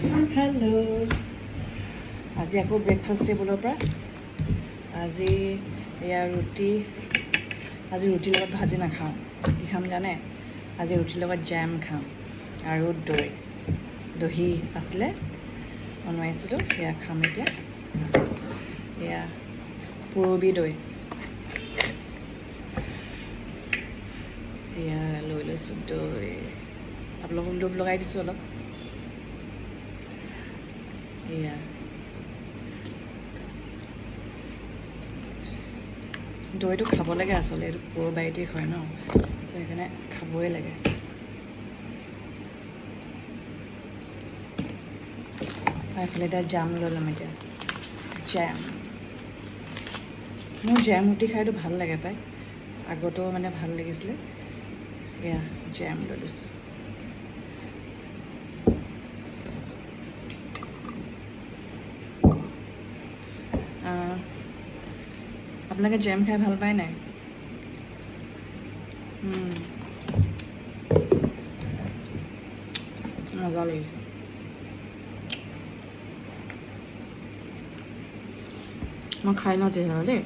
Hello', আজি আকৌ breakfast টেবুলৰ পৰা আজি এয়া ৰুটি। আজি ৰুটিৰ লগত ভাজি নাখাওঁ, কি খাম জানে? আজি ৰুটিৰ লগত জেম খাম আৰু দহি আছিলে বনাইছিলোঁ, সেয়া খাম এতিয়া। এয়া পুৰবী দৈ, এয়া লৈ লৈছোঁ দৈ। আপোনালোকক লোভ লগাই দিছোঁ অলপ। এয়া দৈটো খাব লাগে আচলতে, এইটো প্ৰ'বায়'টিক হয় ন, চ' সেইকাৰণে খাবই লাগে। এইফালে এতিয়া জাম লৈ ল'ম এতিয়া। জেম, মোৰ জেম ৰুটি খাইতো ভাল লাগে পায়, আগতেও মানে ভাল লাগিছিলে। এয়া জেম লৈ লৈছোঁ। আপোনালোকে জেম খাই ভাল পায় নাই? মজা লাগিছে। মই খাই লওঁ তেতিয়াহ'লে দেই।